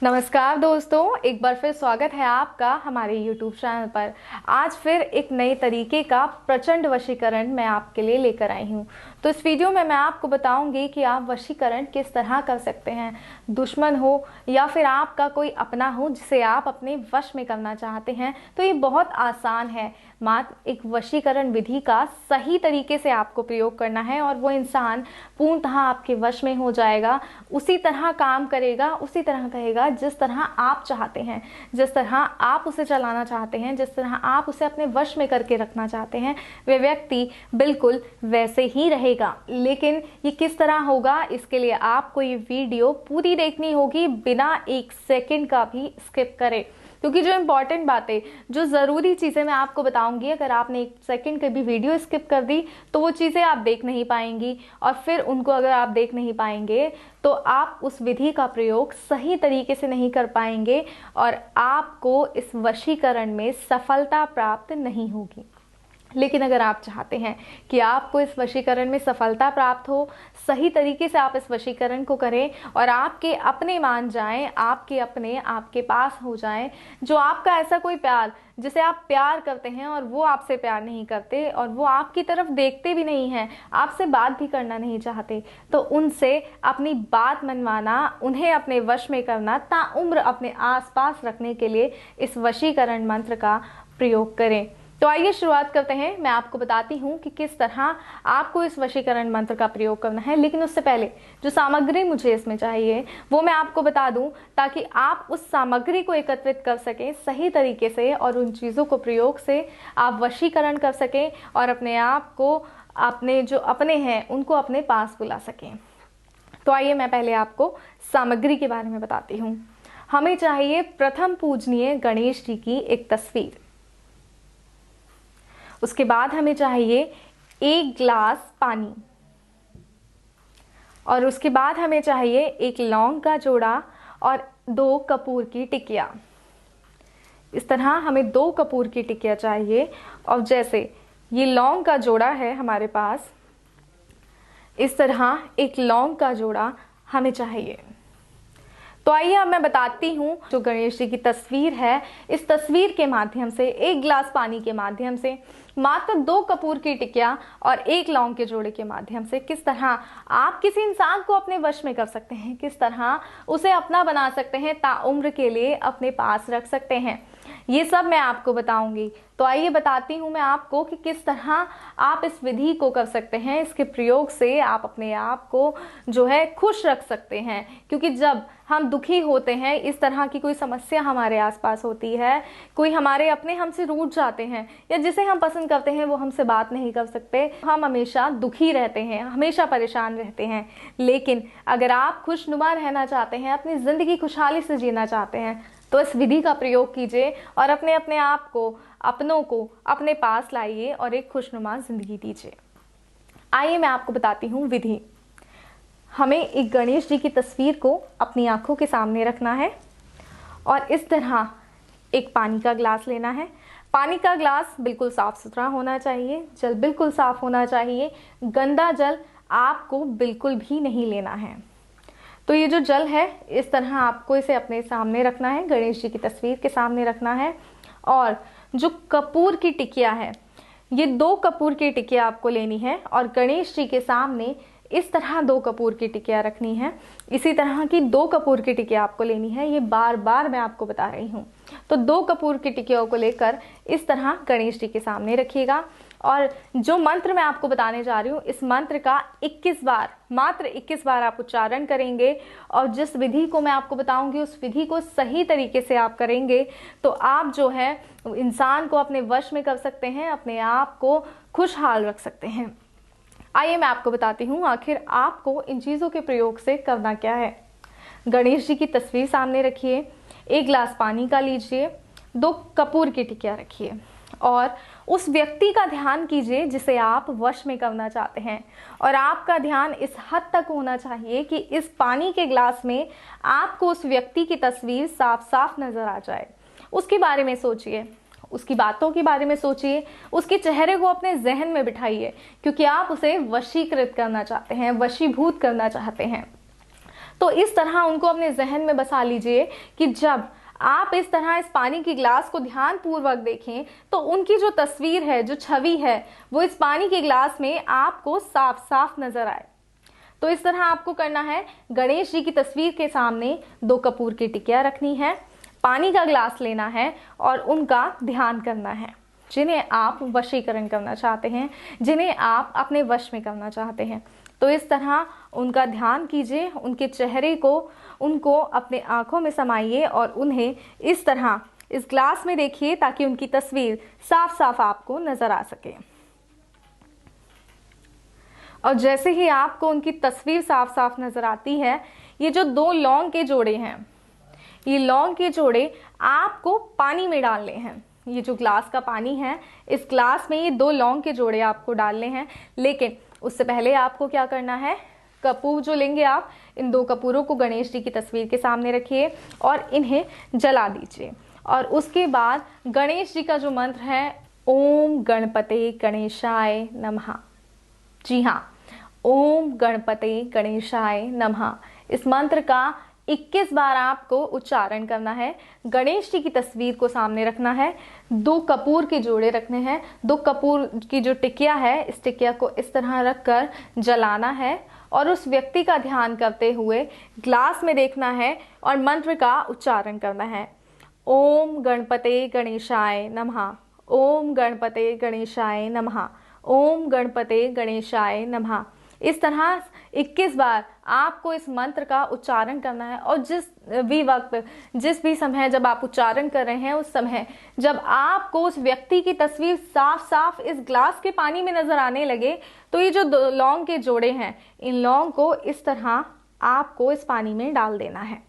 नमस्कार दोस्तों, एक बार फिर स्वागत है आपका हमारे YouTube चैनल पर। आज फिर एक नए तरीके का प्रचंड वशीकरण मैं आपके लिए लेकर आई हूँ। तो इस वीडियो में मैं आपको बताऊंगी कि आप वशीकरण किस तरह कर सकते हैं। दुश्मन हो या फिर आपका कोई अपना हो जिसे आप अपने वश में करना चाहते हैं, तो ये बहुत आसान है। मात्र एक वशीकरण विधि का सही तरीके से आपको प्रयोग करना है और वो इंसान पूर्णतः आपके वश में हो जाएगा। उसी तरह काम करेगा, उसी तरह कहेगा जिस तरह आप चाहते हैं, जिस तरह आप उसे चलाना चाहते हैं, जिस तरह आप उसे अपने वश में करके रखना चाहते हैं, वे व्यक्ति बिल्कुल वैसे ही रहेगा। लेकिन ये किस तरह होगा, इसके लिए आपको ये वीडियो पूरी देखनी होगी बिना एक सेकंड का भी स्किप करे, क्योंकि जो इम्पॉर्टेंट बातें, जो ज़रूरी चीज़ें मैं आपको बताऊंगी, अगर आपने एक सेकंड की भी वीडियो स्किप कर दी तो वो चीज़ें आप देख नहीं पाएंगी। और फिर उनको अगर आप देख नहीं पाएंगे तो आप उस विधि का प्रयोग सही तरीके से नहीं कर पाएंगे और आपको इस वशीकरण में सफलता प्राप्त नहीं होगी। लेकिन अगर आप चाहते हैं कि आपको इस वशीकरण में सफलता प्राप्त हो, सही तरीके से आप इस वशीकरण को करें और आपके अपने मान जाएं, आपके अपने आपके पास हो जाएं, जो आपका ऐसा कोई प्यार जिसे आप प्यार करते हैं और वो आपसे प्यार नहीं करते और वो आपकी तरफ देखते भी नहीं हैं, आपसे बात भी करना नहीं चाहते, तो उनसे अपनी बात मनवाना, उन्हें अपने वश में करना, ताउम्र अपने आसपास रखने के लिए इस वशीकरण मंत्र का प्रयोग करें। तो आइए शुरुआत करते हैं। मैं आपको बताती हूँ कि किस तरह आपको इस वशीकरण मंत्र का प्रयोग करना है। लेकिन उससे पहले जो सामग्री मुझे इसमें चाहिए वो मैं आपको बता दूं, ताकि आप उस सामग्री को एकत्रित कर सकें सही तरीके से और उन चीज़ों को प्रयोग से आप वशीकरण कर सकें और अपने आप को, अपने जो अपने हैं उनको अपने पास बुला सकें। तो आइए मैं पहले आपको सामग्री के बारे में बताती हूँ। हमें चाहिए प्रथम पूजनीय गणेश जी की एक तस्वीर। उसके बाद हमें चाहिए 1 गिलास पानी और उसके बाद हमें चाहिए 1 लौंग का जोड़ा और 2 कपूर की टिकिया। इस तरह हमें 2 कपूर की टिकिया चाहिए और जैसे ये लौंग का जोड़ा है हमारे पास, इस तरह 1 लौंग का जोड़ा हमें चाहिए। तो आइए अब मैं बताती हूँ जो गणेश जी की तस्वीर है, इस तस्वीर के माध्यम से 1 गिलास पानी के माध्यम से, मात्र 2 कपूर की टिकिया और 1 लौंग के जोड़े के माध्यम से किस तरह आप किसी इंसान को अपने वश में कर सकते हैं, किस तरह उसे अपना बना सकते हैं, ताउम्र के लिए अपने पास रख सकते हैं, ये सब मैं आपको बताऊंगी। तो आइए बताती हूँ मैं आपको कि किस तरह आप इस विधि को कर सकते हैं। इसके प्रयोग से आप अपने आप को जो है खुश रख सकते हैं, क्योंकि जब हम दुखी होते हैं, इस तरह की कोई समस्या हमारे आसपास होती है, कोई हमारे अपने हमसे रूठ जाते हैं या जिसे हम पसंद करते हैं वो हमसे बात नहीं कर सकते, हम हमेशा दुखी रहते हैं, हमेशा परेशान रहते हैं। लेकिन अगर आप खुशनुमा रहना चाहते हैं, अपनी ज़िंदगी खुशहाली से जीना चाहते हैं, तो इस विधि का प्रयोग कीजिए और अपने अपने आप को, अपनों को अपने पास लाइए और एक खुशनुमा जिंदगी दीजिए। आइए मैं आपको बताती हूँ विधि। हमें एक गणेश जी की तस्वीर को अपनी आंखों के सामने रखना है और इस तरह एक पानी का ग्लास लेना है। पानी का ग्लास बिल्कुल साफ सुथरा होना चाहिए, जल बिल्कुल साफ होना चाहिए, गंदा जल आपको बिल्कुल भी नहीं लेना है। तो ये जो जल है, इस तरह आपको इसे अपने सामने रखना है, गणेश जी की तस्वीर के सामने रखना है। और जो कपूर की टिकिया है, ये 2 कपूर की टिकिया आपको लेनी है और गणेश जी के सामने इस तरह 2 कपूर की टिकिया रखनी है। इसी तरह की 2 कपूर की टिकिया आपको लेनी है, ये बार बार मैं आपको बता रही हूँ। तो 2 कपूर की टिकियों को लेकर इस तरह गणेश जी के सामने रखिएगा और जो मंत्र मैं आपको बताने जा रही हूँ, इस मंत्र का 21 बार, मात्र 21 बार आप उच्चारण करेंगे और जिस विधि को मैं आपको बताऊंगी उस विधि को सही तरीके से आप करेंगे तो आप जो है इंसान को अपने वश में कर सकते हैं, अपने आप को खुशहाल रख सकते हैं। आइए मैं आपको बताती हूँ आखिर आपको इन चीज़ों के प्रयोग से करना क्या है। गणेश जी की तस्वीर सामने रखिए, 1 गिलास पानी का लीजिए, 2 कपूर की टिकिया रखिए और उस व्यक्ति का ध्यान कीजिए जिसे आप वश में करना चाहते हैं। और आपका ध्यान इस हद तक होना चाहिए कि इस पानी के ग्लास में आपको उस व्यक्ति की तस्वीर साफ साफ नजर आ जाए। उसके बारे में सोचिए, उसकी बातों के बारे में सोचिए, उसके चेहरे को अपने जहन में बिठाइए, क्योंकि आप उसे वशीकृत करना चाहते हैं, वशीभूत करना चाहते हैं। तो इस तरह उनको अपने जहन में बसा लीजिए कि जब आप इस तरह इस पानी की ग्लास को ध्यान पूर्वक देखें तो उनकी जो तस्वीर है, जो छवि है, वो इस पानी के ग्लास में आपको साफ साफ नजर आए। तो इस तरह आपको करना है, गणेश जी की तस्वीर के सामने 2 कपूर की टिकिया रखनी है, पानी का ग्लास लेना है और उनका ध्यान करना है, जिन्हें आप वशीकरण करना चाहते हैं, जिन्हें आप अपने वश में करना चाहते हैं। तो इस तरह उनका ध्यान कीजिए, उनके चेहरे को, उनको अपने आंखों में समाइए और उन्हें इस तरह इस ग्लास में देखिए ताकि उनकी तस्वीर साफ साफ आपको नजर आ सके। और जैसे ही आपको उनकी तस्वीर साफ साफ नजर आती है, ये जो 2 लौंग के जोड़े हैं, ये लौंग के जोड़े आपको पानी में डालने हैं। ये जो ग्लास का पानी है, इस ग्लास में ये 2 लौंग के जोड़े आपको डालने हैं। लेकिन उससे पहले आपको क्या करना है, कपूर जो लेंगे आप, इन 2 कपूरों को गणेश जी की तस्वीर के सामने रखिए और इन्हें जला दीजिए। और उसके बाद गणेश जी का जो मंत्र है, ओम गणपते गणेशाय नमः। जी हाँ, ओम गणपते गणेशाय नमः। इस मंत्र का 21 बार आपको उच्चारण करना है। गणेश जी की तस्वीर को सामने रखना है, 2 कपूर के जोड़े रखने हैं, 2 कपूर की जो टिकिया है, इस टिकिया को इस तरह रखकर जलाना है और उस व्यक्ति का ध्यान करते हुए ग्लास में देखना है और मंत्र का उच्चारण करना है। ओम गणपते गणेशाय नमः, ओम गणपते गणेशाय नमः, ओम गणपते गणेशाय नमः। इस तरह 21 बार आपको इस मंत्र का उच्चारण करना है। और जिस भी समय जब आप उच्चारण कर रहे हैं, उस समय जब आपको उस व्यक्ति की तस्वीर साफ साफ इस ग्लास के पानी में नजर आने लगे, तो ये जो 2 लौंग के जोड़े हैं, इन लौंग को इस तरह आपको इस पानी में डाल देना है।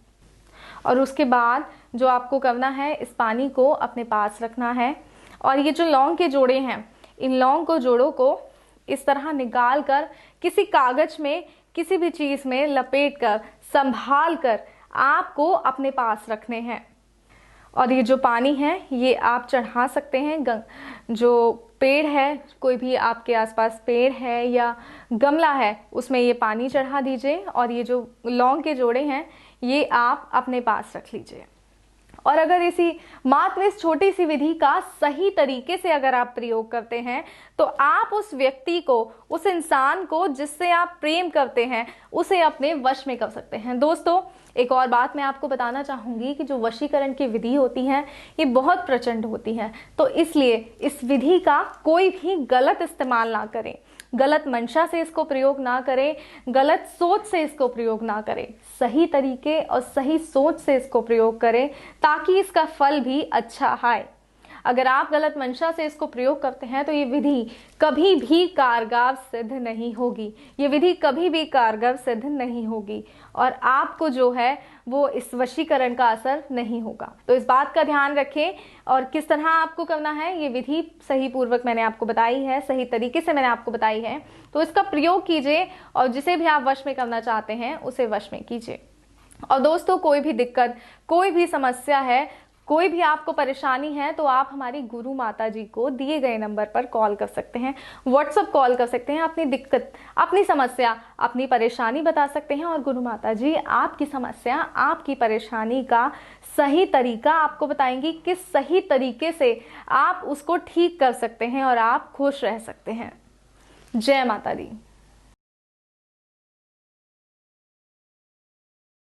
और उसके बाद जो आपको करना है, इस पानी को अपने पास रखना है और ये जो लौंग के जोड़े हैं, इन लौंग को जोड़ों को इस तरह निकाल कर किसी कागज में, किसी भी चीज में लपेट कर, संभाल कर आपको अपने पास रखने हैं। और ये जो पानी है, ये आप चढ़ा सकते हैं, जो पेड़ है, कोई भी आपके आसपास पेड़ है या गमला है, उसमें ये पानी चढ़ा दीजिए और ये जो लौंग के जोड़े हैं, ये आप अपने पास रख लीजिए। और अगर मात्र इस छोटी सी विधि का सही तरीके से अगर आप प्रयोग करते हैं, तो आप उस व्यक्ति को, उस इंसान को जिससे आप प्रेम करते हैं, उसे अपने वश में कर सकते हैं। दोस्तों, एक और बात मैं आपको बताना चाहूंगी कि जो वशीकरण की विधि होती है, ये बहुत प्रचंड होती है। तो इसलिए इस विधि का कोई भी गलत इस्तेमाल ना करें, गलत मंशा से इसको प्रयोग ना करें, गलत सोच से इसको प्रयोग ना करें। सही तरीके और सही सोच से इसको प्रयोग करें ताकि इसका फल भी अच्छा आए। अगर आप गलत मंशा से इसको प्रयोग करते हैं तो ये विधि कभी भी कारगर सिद्ध नहीं होगी, ये विधि कभी भी कारगर सिद्ध नहीं होगी और आपको जो है वो इस वशीकरण का असर नहीं होगा। तो इस बात का ध्यान रखें। और किस तरह आपको करना है, ये विधि सही पूर्वक मैंने आपको बताई है, सही तरीके से मैंने आपको बताई है, तो इसका प्रयोग कीजिए और जिसे भी आप वश में करना चाहते हैं उसे वश में कीजिए। और दोस्तों, कोई भी दिक्कत, कोई भी समस्या है, कोई भी आपको परेशानी है, तो आप हमारी गुरु माता जी को दिए गए नंबर पर कॉल कर सकते हैं, व्हाट्सएप कॉल कर सकते हैं, अपनी दिक्कत, अपनी समस्या, अपनी परेशानी बता सकते हैं और गुरु माता जी आपकी समस्या, आपकी परेशानी का सही तरीका आपको बताएंगी, किस सही तरीके से आप उसको ठीक कर सकते हैं और आप खुश रह सकते हैं। जय माता दी।